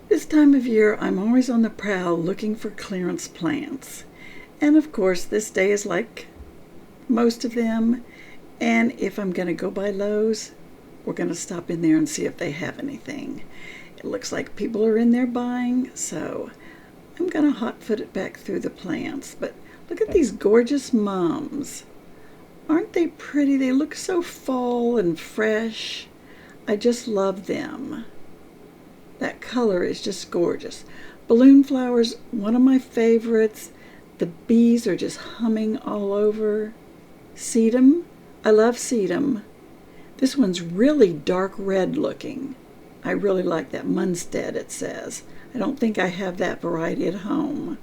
This time of year, I'm always on the prowl looking for clearance plants. And of course, this day is like most of them. And if I'm going to go by Lowe's, we're going to stop in there and see if they have anything. It looks like people are in there buying, so I'm going to hot-foot it back through the plants. But look at these gorgeous mums. Aren't they pretty? They look so fall and fresh. I just love them. That color is just gorgeous. Balloon flowers, one of my favorites. The bees are just humming all over. Sedum, I love sedum. This one's really dark red looking. I really like that. Munstead, it says. I don't think I have that variety at home.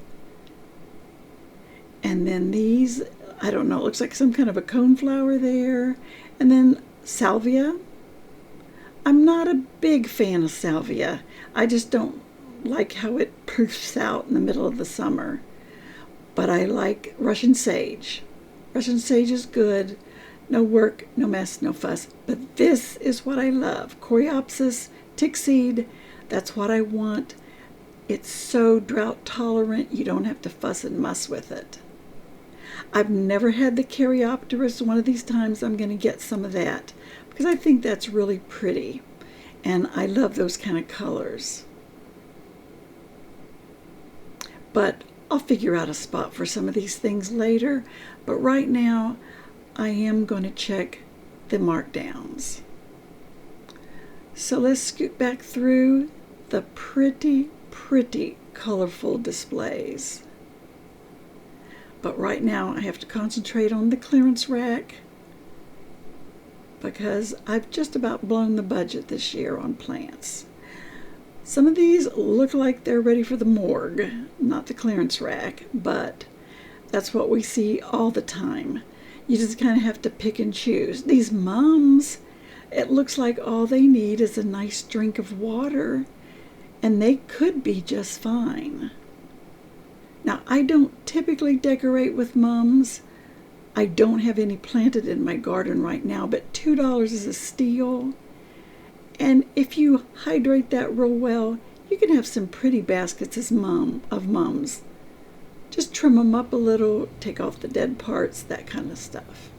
And then these, I don't know, it looks like some kind of a coneflower there. And then salvia. I'm not a big fan of salvia. I just don't like how it poofs out in the middle of the summer. But I like Russian sage. Russian sage is good. No work, no mess, no fuss. But this is what I love. Coreopsis, tick seed, that's what I want. It's so drought tolerant, you don't have to fuss and muss with it. I've never had the Coreopsis. One of these times I'm going to get some of that because I think that's really pretty. And I love those kind of colors. But I'll figure out a spot for some of these things later. But right now, I am going to check the markdowns. So let's scoot back through the pretty, pretty colorful displays. But right now I have to concentrate on the clearance rack because I've just about blown the budget this year on plants. Some of these look like they're ready for the morgue, not the clearance rack, but that's what we see all the time. You just kind of have to pick and choose. These mums, it looks like all they need is a nice drink of water, and they could be just fine. Now, I don't typically decorate with mums. I don't have any planted in my garden right now, but $2 is a steal. And if you hydrate that real well, you can have some pretty baskets of mums. Just trim them up a little, take off the dead parts, that kind of stuff.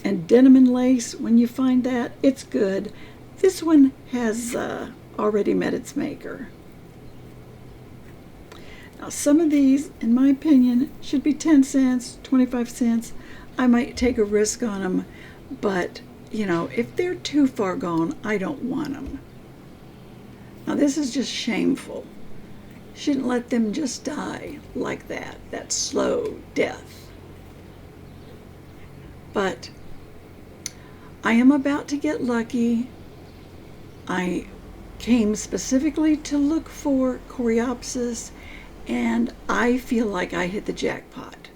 And denim and lace, when you find that, it's good. This one has already met its maker. Now, some of these, in my opinion, should be 10 cents, 25 cents. I might take a risk on them, but, you know, if they're too far gone, I don't want them. Now, this is just shameful. Shouldn't let them just die like that slow death. But I am about to get lucky. I came specifically to look for Coreopsis, and I feel like I hit the jackpot.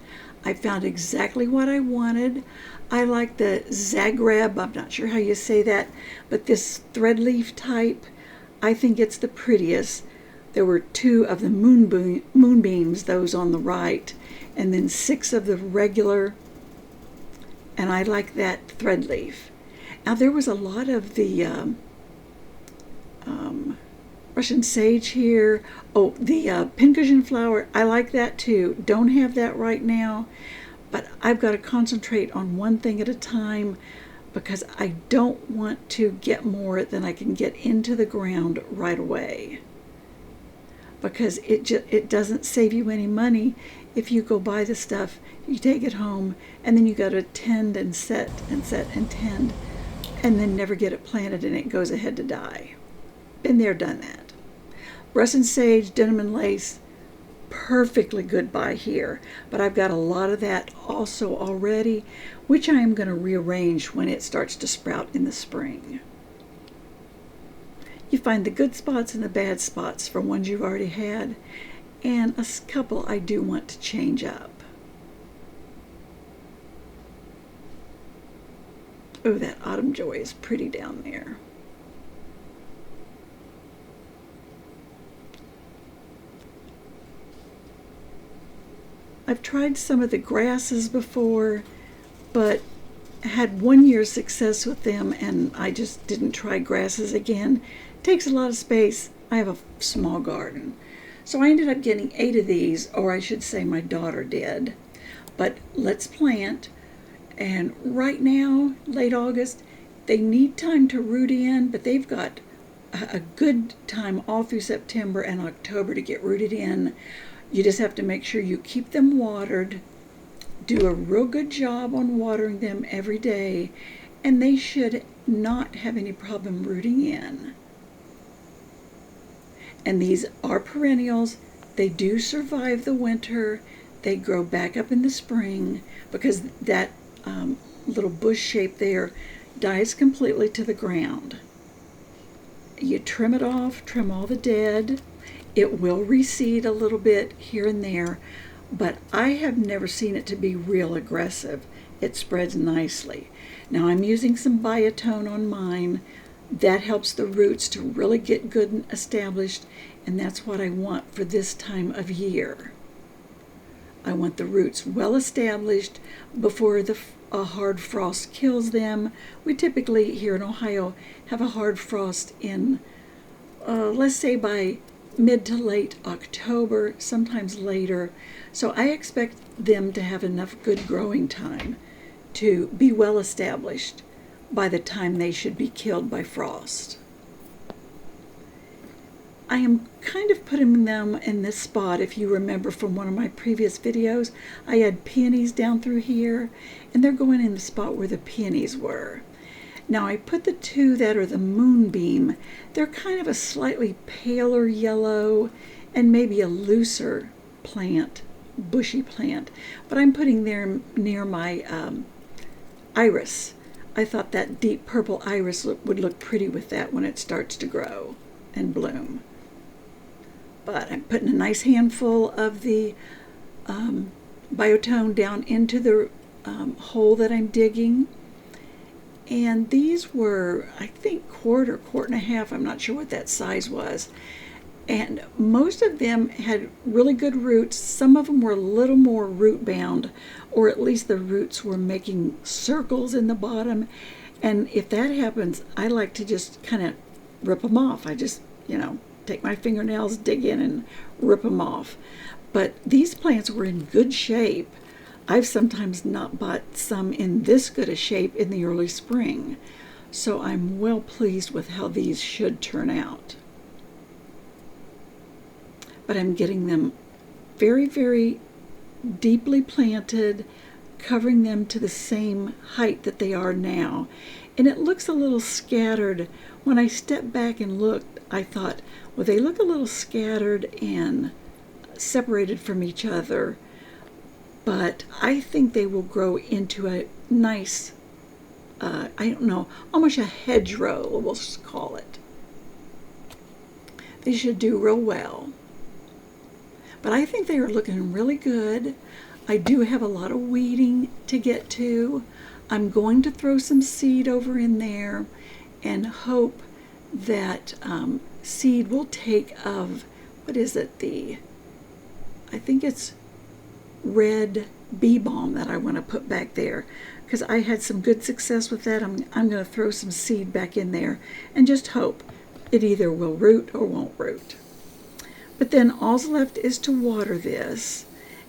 I found exactly what I wanted. I like the Zagreb, I'm not sure how you say that, but this thread leaf type, I think it's the prettiest. There were 2 of the moonbeams, those on the right, and then 6 of the regular, and I like that thread leaf. Now, there was a lot of the Russian sage here. Oh, the pincushion flower, I like that too. Don't have that right now, but I've got to concentrate on one thing at a time because I don't want to get more than I can get into the ground right away. Because it doesn't save you any money if you go buy the stuff, you take it home, and then you got to tend and set and tend, and then never get it planted and it goes ahead to die. Been there, done that. Russian sage, denim and lace, perfectly good buy here, but I've got a lot of that also already, which I am going to rearrange when it starts to sprout in the spring. You find the good spots and the bad spots for ones you've already had, and a couple I do want to change up. Oh, that autumn joy is pretty down there. I've tried some of the grasses before, but had 1 year success with them, and I just didn't try grasses again. It takes a lot of space. I have a small garden. So I ended up getting 8 of these, or I should say my daughter did. But let's plant. And right now, late August, they need time to root in, but they've got a good time all through September and October to get rooted in. You just have to make sure you keep them watered, do a real good job on watering them every day, and they should not have any problem rooting in. And these are perennials. They do survive the winter. They grow back up in the spring because that little bush shape there dies completely to the ground. You trim it off, trim all the dead. It will reseed a little bit here and there, but I have never seen it to be real aggressive. It spreads nicely. Now I'm using some Biotone on mine. That helps the roots to really get good and established, and that's what I want for this time of year. I want the roots well established before a hard frost kills them. We typically here in Ohio have a hard frost in, let's say by mid to late October, sometimes later. So I expect them to have enough good growing time to be well established by the time they should be killed by frost. I am kind of putting them in this spot. If you remember from one of my previous videos, I had peonies down through here, and they're going in the spot where the peonies were. Now I put the 2 that are the moonbeam. They're kind of a slightly paler yellow and maybe a looser plant, bushy plant, but I'm putting them near my iris. I thought that deep purple iris would look pretty with that when it starts to grow and bloom. But I'm putting a nice handful of the Biotone down into the hole that I'm digging. And these were, I think, quart and a half. I'm not sure what that size was. And most of them had really good roots. Some of them were a little more root bound, or at least the roots were making circles in the bottom. And if that happens, I like to just kind of rip them off. I just, take my fingernails, dig in and rip them off. But these plants were in good shape. I've sometimes not bought some in this good a shape in the early spring. So I'm well pleased with how these should turn out. But I'm getting them very, very deeply planted, covering them to the same height that they are now. And it looks a little scattered. When I stepped back and looked, I thought, well, they look a little scattered and separated from each other, but I think they will grow into a nice, I don't know, almost a hedgerow, we'll just call it. They should do real well. But I think they are looking really good. I do have a lot of weeding to get to. I'm going to throw some seed over in there and hope that seed will take of, what is it, I think it's red bee balm that I want to put back there, because I had some good success with that. I'm going to throw some seed back in there and just hope it either will root or won't root. But then all's left is to water this,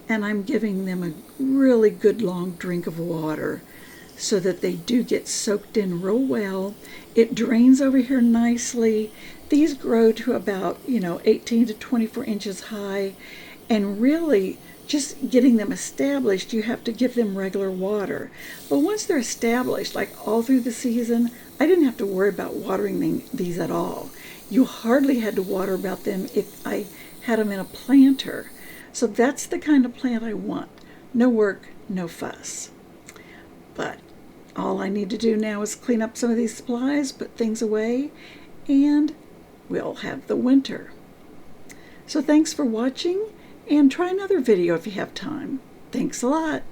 and I'm giving them a really good long drink of water so that they do get soaked in real well. It drains over here nicely. These grow to about 18 to 24 inches high, and really just getting them established, you have to give them regular water. But once they're established, like all through the season, I didn't have to worry about watering these at all. You hardly had to water about them if I had them in a planter. So that's the kind of plant I want. No work, no fuss. But all I need to do now is clean up some of these supplies, put things away, and we'll have the winter. So thanks for watching, and try another video if you have time. Thanks a lot.